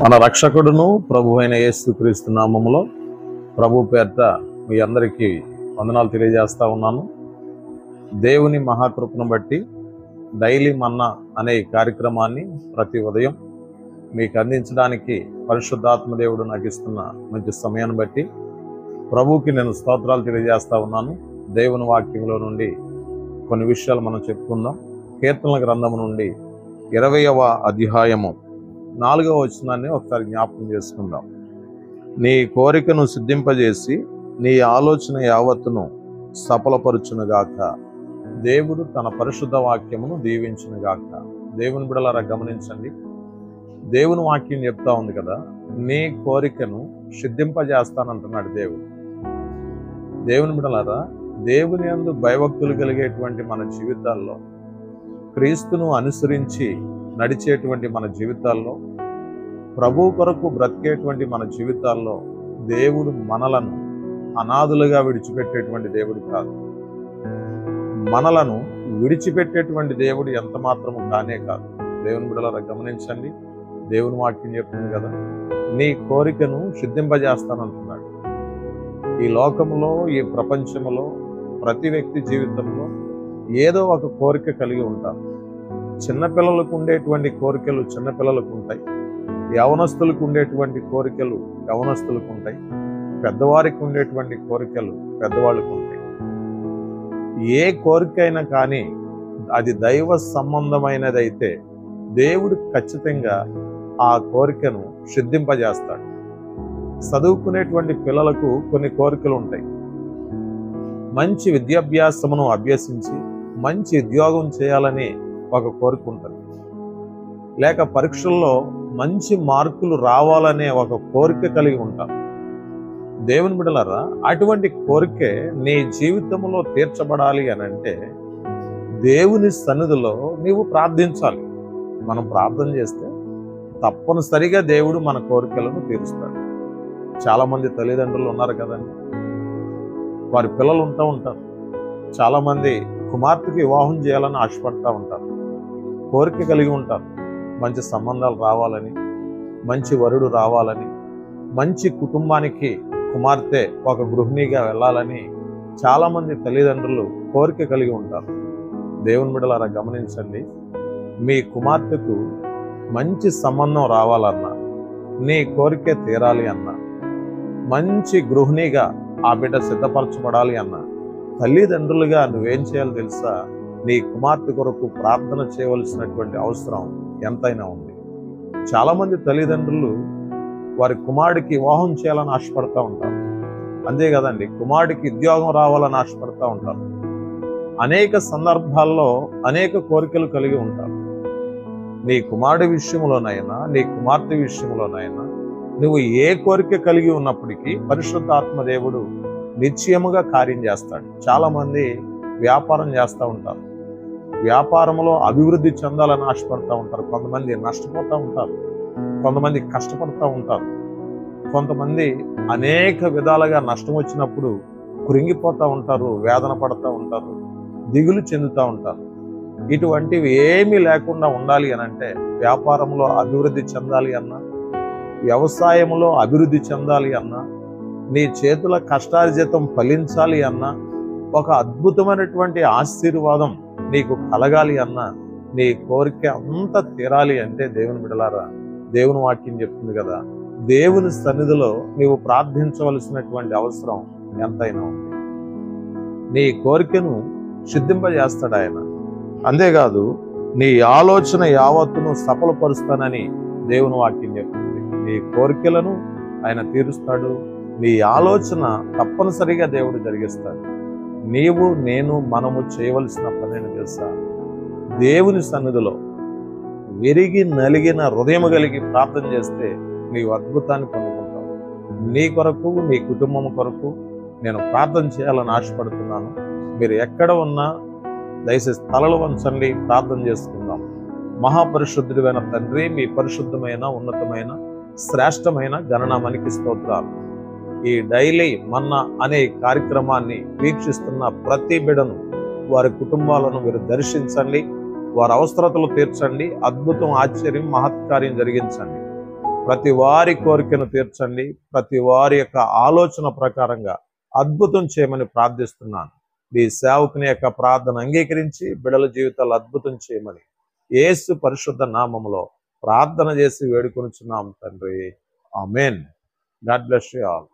మన రక్షకుడును ప్రభు అయిన యేసుక్రీస్తు నామములో ప్రభు పేరిట మీ అందరికీ వందనాలు తెలియజేస్తా ఉన్నాను. దేవుని మహాకృపను బట్టి డైలీ మన్నా అనే కార్యక్రమాన్ని ప్రతి ఉదయం మీకు అందించడానికి పరిశుద్ధాత్మ దేవుడు నాకు ఇస్తున్న మంచి సమయాన్ని బట్టి ప్రభువుకి నేను స్తోత్రాలు తెలియజేస్తా ఉన్నాను. దేవుని వాక్యంలో నుండి కొన్ని విషయాలు మనం చెప్పుకుందాం. కీర్తనల గ్రంథము నుండి 20వ అధ్యాయము 4వ వచనాన్ని ఒకసారి జ్ఞాపకం చేసుకుందాం. నీ కోరికను సిద్ధింపజేసి నీ ఆలోచన యావత్తును సఫలపరుచునుగాక. దేవుడు తన పరిశుద్ధ వాక్యమును దీవించునుగాక. దేవుని బిడ్డలారా గమనించండి, దేవుని వాక్యం చెప్తా ఉంది కదా, నీ కోరికను సిద్ధింపజేస్తానంటున్నాడు దేవుడు. దేవుని బిడ్డలారా, దేవుని యందు భయభక్తులు కలిగేటువంటి మన జీవితాల్లో, క్రీస్తును అనుసరించి నడిచేటువంటి మన జీవితాల్లో, ప్రభు కొరకు బ్రతికేటువంటి మన జీవితాల్లో దేవుడు మనలను అనాథులుగా విడిచిపెట్టేటువంటి దేవుడు కాదు. మనలను విడిచిపెట్టేటువంటి దేవుడు ఎంత మాత్రము కానే కాదు. దేవుని బిడ్డలారా గమనించండి, దేవుని వాక్యం చెప్తుంది కదా, నీ కోరికను సిద్ధింపజేస్తానంటున్నాడు. ఈ లోకంలో, ఈ ప్రపంచంలో ప్రతి వ్యక్తి జీవితంలో ఏదో ఒక కోరిక కలిగి ఉంటారు. చిన్నపిల్లలకు ఉండేటువంటి కోరికలు చిన్నపిల్లలకు ఉంటాయి, యవనస్తులకు ఉండేటువంటి కోరికలు యవనస్తులకు ఉంటాయి, పెద్దవారికి ఉండేటువంటి కోరికలు పెద్దవాళ్ళకు ఉంటాయి. ఏ కోరిక అయినా కానీ అది దైవ సంబంధమైనదైతే దేవుడు ఖచ్చితంగా ఆ కోరికను సిద్ధింపజేస్తాడు. చదువుకునేటువంటి పిల్లలకు కొన్ని కోరికలు ఉంటాయి. మంచి విద్యాభ్యాసమును అభ్యసించి మంచి ఉద్యోగం చేయాలని ఒక కోరిక ఉంటుంది. లేక పరీక్షల్లో మంచి మార్కులు రావాలనే ఒక కోరిక కలిగి ఉంటాం. దేవుని బిడ్డలారా, అటువంటి కోరికే నీ జీవితంలో తీర్చబడాలి అని అంటే దేవుని సన్నిధిలో నీవు ప్రార్థించాలి. మనం ప్రార్థన చేస్తే తప్పనిసరిగా దేవుడు మన కోరికలను తీరుస్తాడు. చాలా మంది తల్లిదండ్రులు ఉన్నారు కదండి, వారి పిల్లలు ఉంటారు. చాలా మంది కుమార్తెకి వివాహం చేయాలని ఆశపడతా ఉంటారు, కోరిక కలిగి ఉంటారు. మంచి సంబంధాలు రావాలని, మంచి వరుడు రావాలని, మంచి కుటుంబానికి కుమార్తె ఒక గృహిణిగా వెళ్ళాలని చాలామంది తల్లిదండ్రులు కోరిక కలిగి ఉంటారు. దేవుని బిడ్డలారా గమనించండి, మీ కుమార్తెకు మంచి సంబంధం రావాలన్నా, నీ కోరిక తీరాలి అన్నా, మంచి గృహిణిగా ఆ బిడ్డ సిద్ధపరచబడాలి అన్నా, తల్లిదండ్రులుగా నువ్వేం చేయాలో తెలుసా? నీ కుమార్తె కొరకు ప్రార్థన చేయవలసినటువంటి అవసరం ఎంతైనా ఉంది. చాలామంది తల్లిదండ్రులు వారి కుమారుడికి వివాహం చేయాలని ఆశపడతా ఉంటారు. అంతే కదండి, కుమారుడికి ఉద్యోగం రావాలని ఆశపడతా ఉంటారు. అనేక సందర్భాల్లో అనేక కోరికలు కలిగి ఉంటారు. నీ కుమారుడి విషయంలోనైనా, నీ కుమార్తె విషయంలోనైనా నువ్వు ఏ కోరిక కలిగి ఉన్నప్పటికీ పరిశుద్ధాత్మ దేవుడు నిశ్చయముగా కార్యం చేస్తాడు. చాలామంది వ్యాపారం చేస్తూ ఉంటారు, వ్యాపారంలో అభివృద్ధి చెందాలని ఆశపడతా ఉంటారు. కొంతమంది నష్టపోతూ ఉంటారు, కొంతమంది కష్టపడుతూ ఉంటారు, కొంతమంది అనేక విధాలుగా నష్టం వచ్చినప్పుడు కృంగిపోతూ ఉంటారు, వేదన పడుతూ ఉంటారు, దిగులు చెందుతూ ఉంటారు. ఇటువంటివి ఏమీ లేకుండా ఉండాలి అని అంటే, వ్యాపారంలో అభివృద్ధి చెందాలి అన్నా, వ్యవసాయంలో అభివృద్ధి చెందాలి అన్నా, నీ చేతుల కష్టార్జితం ఫలించాలి అన్నా, ఒక అద్భుతమైనటువంటి ఆశీర్వాదం నీకు కలగాలి అన్నా, నీ కోరిక అంత తీరాలి అంటే, దేవుని బిడ్డలారా, దేవుని వాక్యం చెప్తుంది కదా, దేవుని సన్నిధిలో నీవు ప్రార్థించవలసినటువంటి అవసరం ఎంతైనా ఉంది. నీ కోరికను సిద్ధింపజేస్తాడు ఆయన. అంతేకాదు, నీ ఆలోచన యావత్తును సఫలపరుస్తానని దేవుని వాక్యం చెప్తుంది. నీ కోరికలను ఆయన తీరుస్తాడు, నీ ఆలోచన తప్పనిసరిగా దేవుడు జరిగిస్తాడు. నీవు నేను మనము చేయవలసిన పనిని తెలుసా? దేవుని సన్నిధిలో విరిగి నలిగిన హృదయం కలిగి ప్రార్థన చేస్తే నీవు అద్భుతాన్ని పొందుకుంటావు. నీ కొరకు, నీ కుటుంబం కొరకు నేను ప్రార్థన చేయాలని ఆశపడుతున్నాను. మీరు ఎక్కడ ఉన్నా దయచేసి తలలు వంచండి, ప్రార్థన చేసుకుందాం. మహాపరిశుద్ధుడైన తండ్రి, మీ పరిశుద్ధమైన, ఉన్నతమైన, శ్రేష్టమైన గణనామానికి స్తోత్రాలు. ఈ డైలీ మన్నా అనే కార్యక్రమాన్ని వీక్షిస్తున్న ప్రతి బిడ్డను, వారి కుటుంబాలను మీరు దర్శించండి, వారి అవసరతలు తీర్చండి, అద్భుతం, ఆశ్చర్యం, మహత్కార్యం జరిగించండి. ప్రతి వారి కోరికను తీర్చండి. ప్రతి వారి యొక్క ఆలోచన ప్రకారంగా అద్భుతం చేయమని ప్రార్థిస్తున్నాను. ఈ సేవకుని యొక్క ప్రార్థన అంగీకరించి బిడల జీవితాలు అద్భుతం చేయమని యేసు పరిశుద్ధ నామములో ప్రార్థన చేసి వేడుకొనుచున్నాం తండ్రి. Amen. God bless you all.